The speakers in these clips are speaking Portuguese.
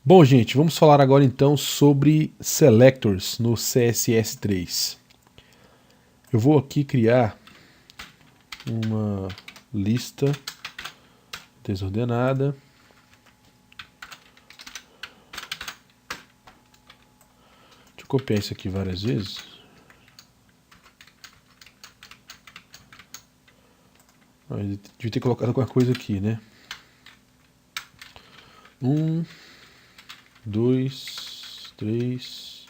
Bom, gente, vamos falar agora então sobre selectors no CSS3. Eu vou aqui criar uma lista desordenada. Deixa eu copiar isso aqui várias vezes. Devia ter colocado alguma coisa aqui, né? 1, 2, 3,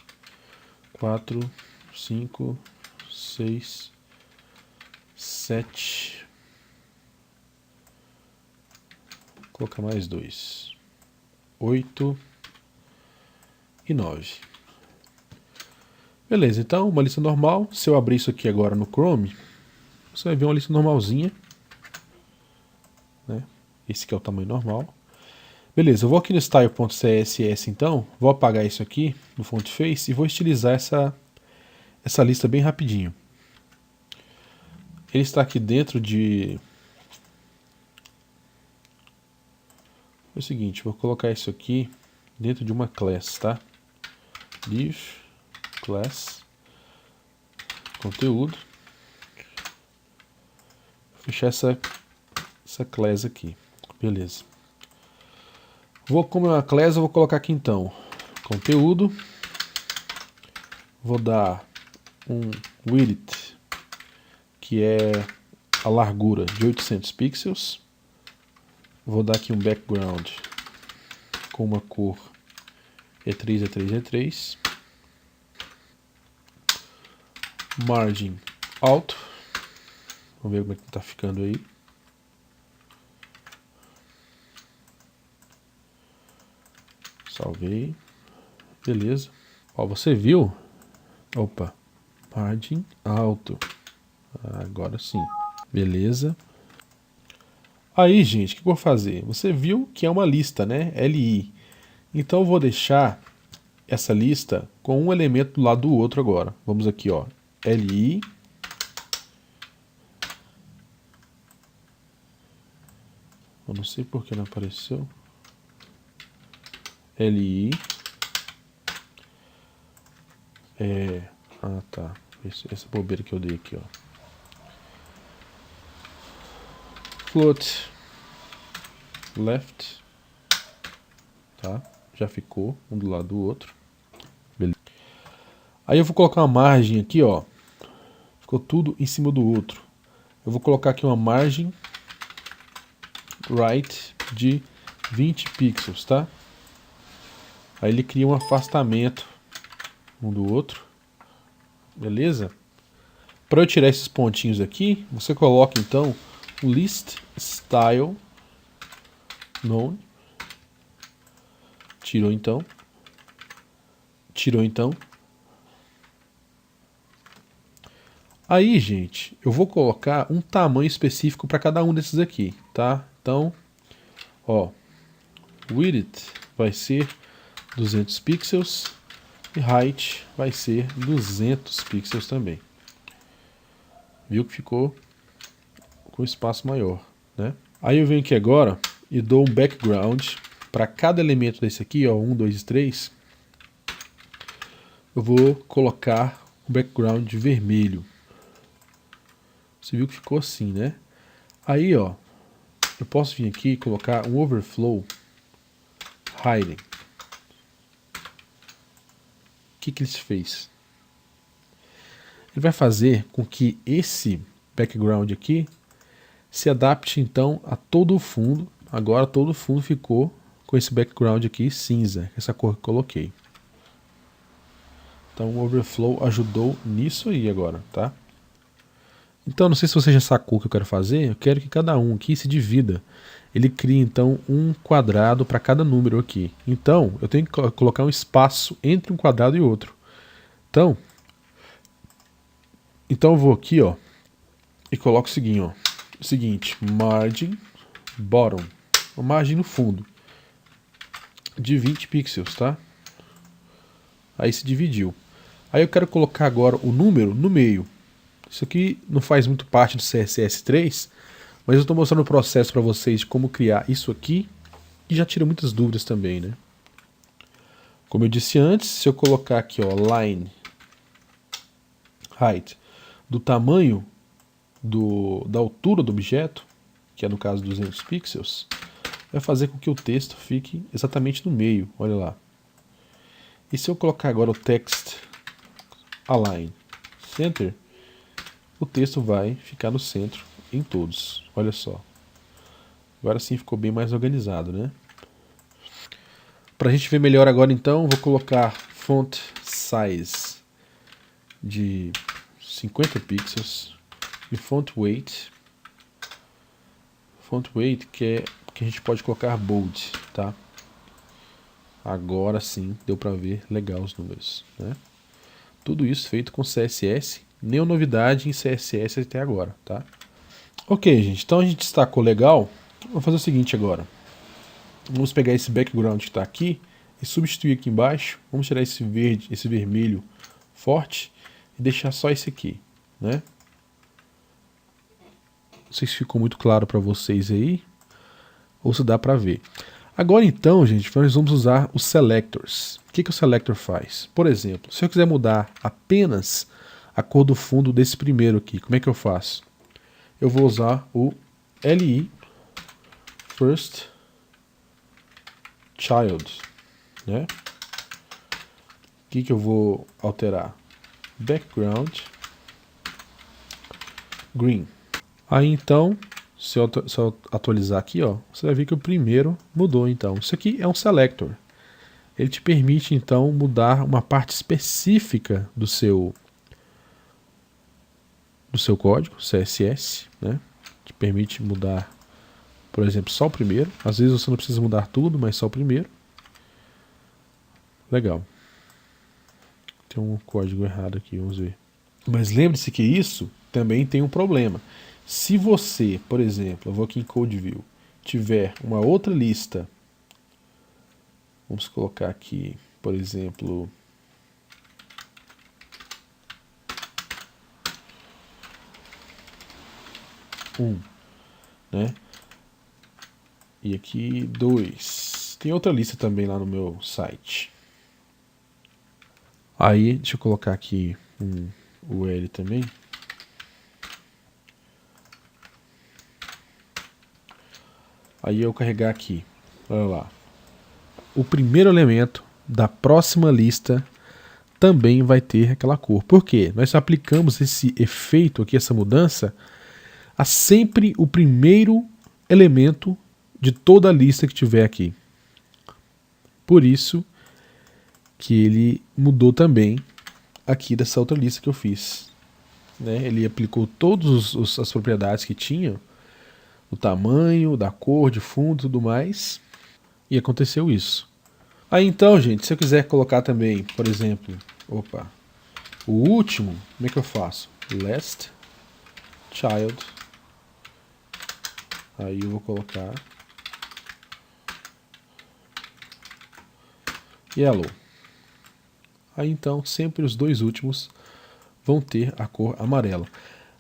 4, 5, 6, 7. Vou colocar mais 2. 8 e 9. Beleza, então uma lista normal. Se eu abrir isso aqui agora no Chrome, você vai ver uma lista normalzinha, né? Esse aqui é o tamanho normal. Beleza, eu vou aqui no style.css então, vou apagar isso aqui no font face e vou estilizar essa lista bem rapidinho. Ele está aqui dentro de... É o seguinte, vou colocar isso aqui dentro de uma class, tá? Div, class, conteúdo. Vou fechar essa class aqui, beleza. Como é uma class, eu vou colocar aqui então conteúdo, vou dar um width, que é a largura de 800 pixels, vou dar aqui um background com uma cor E3, E3, E3, margin alto, vamos ver como é que está ficando aí. Salvei. Beleza. Ó, você viu? Opa. Margin alto. Agora sim. Beleza. Aí, gente, o que eu vou fazer? Você viu que é uma lista, né? LI. Então eu vou deixar essa lista com um elemento do lado do outro agora. Vamos aqui, ó. LI. Eu não sei por que não apareceu. LI. Ah, tá. Essa bobeira que eu dei aqui, ó. Float left. Tá? Já ficou um do lado do outro. Beleza. Aí eu vou colocar uma margem aqui, ó. Ficou tudo em cima do outro. Eu vou colocar aqui uma margem right de 20 pixels, tá? Aí ele cria um afastamento um do outro. Beleza? Para eu tirar esses pontinhos aqui, você coloca então o list style none. Tirou então. Aí, gente, eu vou colocar um tamanho específico para cada um desses aqui, tá? Então, ó, width vai ser 200 pixels e height vai ser 200 pixels também. Viu que ficou com espaço maior, né? Aí eu venho aqui agora e dou um background para cada elemento desse aqui, ó, 1, 2 e 3. Eu vou colocar um background vermelho. Você viu que ficou assim, né? Aí, ó, eu posso vir aqui e colocar um overflow hiding. O que ele fez? Ele vai fazer com que esse background aqui se adapte então a todo o fundo. Agora todo o fundo ficou com esse background aqui cinza, essa cor que eu coloquei. Então o overflow ajudou nisso aí agora, tá? Então não sei se você já sacou o que eu quero fazer. Eu quero que cada um aqui se divida. Ele cria então um quadrado para cada número aqui. Então eu tenho que colocar um espaço entre um quadrado e outro. Então eu vou aqui, ó, e coloco o seguinte, margin bottom, uma margem no fundo de 20 pixels, tá? Aí se dividiu. Aí eu quero colocar agora o número no meio. Isso aqui não faz muito parte do CSS3, mas eu estou mostrando o processo para vocês de como criar isso aqui e já tira muitas dúvidas também, né? Como eu disse antes, se eu colocar aqui, ó, line height do tamanho da altura do objeto, que é no caso 200 pixels, vai fazer com que o texto fique exatamente no meio, olha lá. E se eu colocar agora o text align center, o texto vai ficar no centro em todos, olha só. Agora sim ficou bem mais organizado, né? Para a gente ver melhor agora então, vou colocar font size de 50 pixels e font weight que a gente pode colocar bold, tá? Agora sim deu para ver legal os números, né? Tudo isso feito com CSS, nenhuma novidade em CSS até agora, tá? Ok, gente, então a gente destacou legal. Vamos fazer o seguinte agora. Vamos pegar esse background que está aqui e substituir aqui embaixo. Vamos tirar esse verde, esse vermelho forte e deixar só esse aqui, né? Não sei se ficou muito claro para vocês aí ou se dá para ver. Agora então, gente, nós vamos usar os selectors. O que o selector faz? Por exemplo, se eu quiser mudar apenas a cor do fundo desse primeiro aqui, como é que eu faço? Eu vou usar o li first child, né? O que eu vou alterar? Background green. Aí então, se eu atualizar aqui, ó, você vai ver que o primeiro mudou então. Isso aqui é um selector. Ele te permite então mudar uma parte específica do seu código CSS, né? Te permite mudar, por exemplo, só o primeiro. Às vezes você não precisa mudar tudo, mas só o primeiro. Legal. Tem um código errado aqui, vamos ver. Mas lembre-se que isso também tem um problema. Se você, por exemplo, eu vou aqui em Code View, tiver uma outra lista, vamos colocar aqui, por exemplo, né? E aqui 2. Tem outra lista também lá no meu site. Aí, deixa eu colocar aqui o L também. Aí eu carregar aqui, olha lá. O primeiro elemento da próxima lista também vai ter aquela cor. Por quê? Nós aplicamos esse efeito aqui, essa mudança, a sempre o primeiro elemento de toda a lista que tiver aqui. Por isso que ele mudou também aqui dessa outra lista que eu fiz, né? Ele aplicou todas as propriedades que tinha, o tamanho, da cor, de fundo e tudo mais, e aconteceu isso. Aí então, gente, se eu quiser colocar também, por exemplo, o último, como é que eu faço? Last child. Aí eu vou colocar yellow. Aí então, sempre os dois últimos vão ter a cor amarela.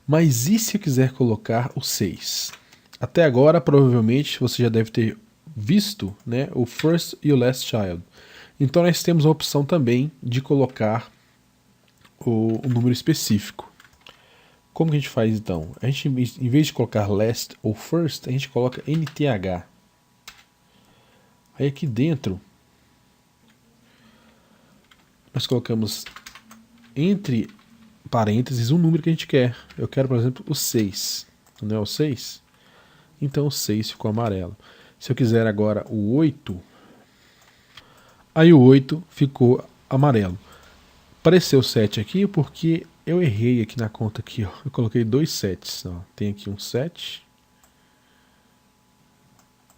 Mas e se eu quiser colocar o 6? Até agora, provavelmente, você já deve ter visto, né, o first e o last child. Então nós temos a opção também de colocar o número específico. Como que a gente faz então? A gente, em vez de colocar last ou first, a gente coloca nth. Aí aqui dentro, nós colocamos entre parênteses um número que a gente quer. Eu quero, por exemplo, o 6. Não é o 6? Então o 6 ficou amarelo. Se eu quiser agora o 8, aí o 8 ficou amarelo. Apareceu 7 aqui porque eu errei aqui na conta aqui, ó. Eu coloquei 2 sets, ó. Tem aqui um 7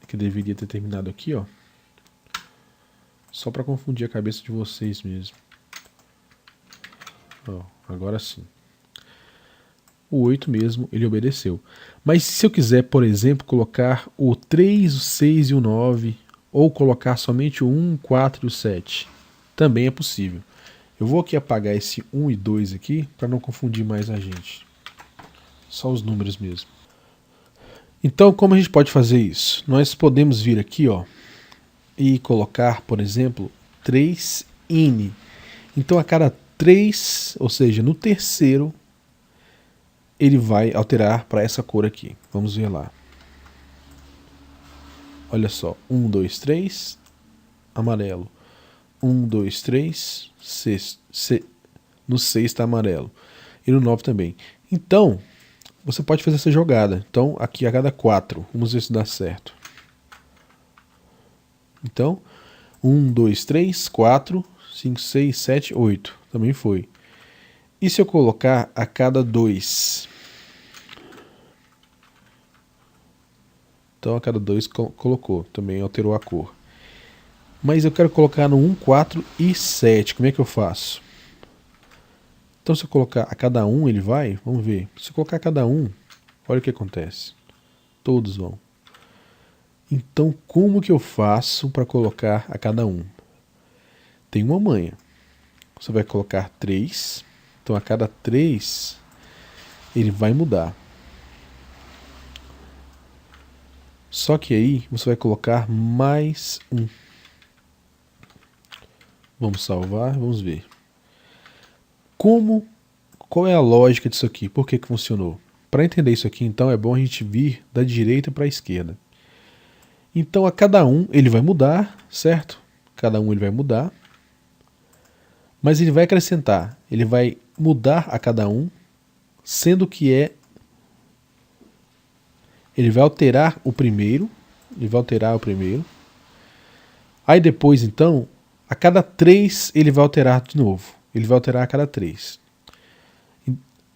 que deveria ter terminado aqui, ó. Só para confundir a cabeça de vocês mesmo. Ó, agora sim. O 8 mesmo, ele obedeceu. Mas se eu quiser, por exemplo, colocar o 3, o 6 e o 9, ou colocar somente o 1, 4 e o 7, também é possível. Eu vou aqui apagar esse 1 e 2 aqui, para não confundir mais a gente. Só os números mesmo. Então, como a gente pode fazer isso? Nós podemos vir aqui, ó, e colocar, por exemplo, 3N. Então a cada 3, ou seja, no terceiro, ele vai alterar para essa cor aqui. Vamos ver lá. Olha só, 1, 2, 3, amarelo. 1, 2, 3, 6. No 6 está amarelo. E no 9 também. Então, você pode fazer essa jogada. Então, aqui a cada 4. Vamos ver se dá certo. Então, 1, 2, 3, 4, 5, 6, 7, 8. Também foi. E se eu colocar a cada 2? Então, a cada 2 colocou. Também alterou a cor. Mas eu quero colocar no 1, 4 e 7. Como é que eu faço? Então, se eu colocar a cada 1, ele vai? Vamos ver. Se eu colocar a cada 1, olha o que acontece. Todos vão. Então, como que eu faço para colocar a cada 1? Tem uma manha. Você vai colocar 3. Então, a cada 3, ele vai mudar. Só que aí, você vai colocar mais 1. Vamos salvar, vamos ver. Qual é a lógica disso aqui? Por que funcionou? Para entender isso aqui, então, é bom a gente vir da direita para a esquerda. Então, a cada 1 ele vai mudar, certo? Cada 1 ele vai mudar. Mas ele vai acrescentar. Ele vai mudar a cada 1, sendo que ele vai alterar o primeiro. Ele vai alterar o primeiro. Aí depois, então, a cada 3 ele vai alterar de novo. Ele vai alterar a cada 3.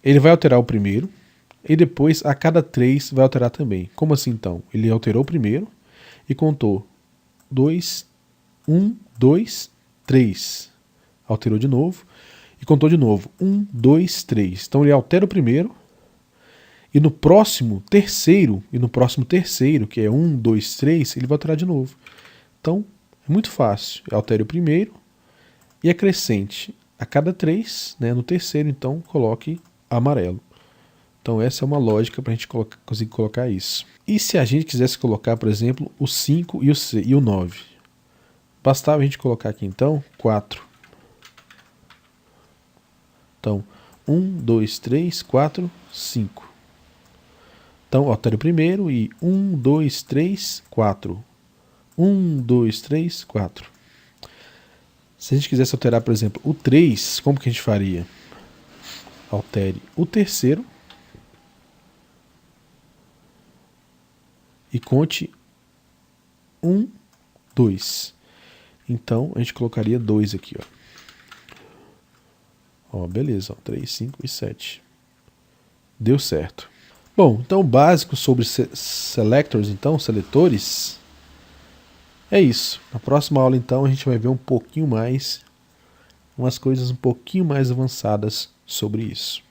Ele vai alterar o primeiro. E depois, a cada 3, vai alterar também. Como assim, então? Ele alterou o primeiro e contou 2, 1, 2, 3. Alterou de novo e contou de novo. 1, 2, 3. Então ele altera o primeiro. E no próximo terceiro, que é 1, 2, 3, ele vai alterar de novo. Então, é muito fácil. Altere o primeiro e acrescente a cada 3, né, no terceiro, então, coloque amarelo. Então essa é uma lógica para a gente conseguir colocar isso. E se a gente quisesse colocar, por exemplo, o 5 e o 9? Bastava a gente colocar aqui, então, 4. Então, 1, 2, 3, 4, 5. Então, altere o primeiro e 1, 2, 3, 4. 1, 2, 3, 4. Se a gente quisesse alterar, por exemplo, o 3, como que a gente faria? Altere o terceiro e conte 1, 2. Então, a gente colocaria 2 aqui, ó. Ó, beleza, ó, 3, 5 e 7. Deu certo. Bom, então o básico sobre selectors, então, seletores, é isso. Na próxima aula, então, a gente vai ver um pouquinho mais, umas coisas um pouquinho mais avançadas sobre isso.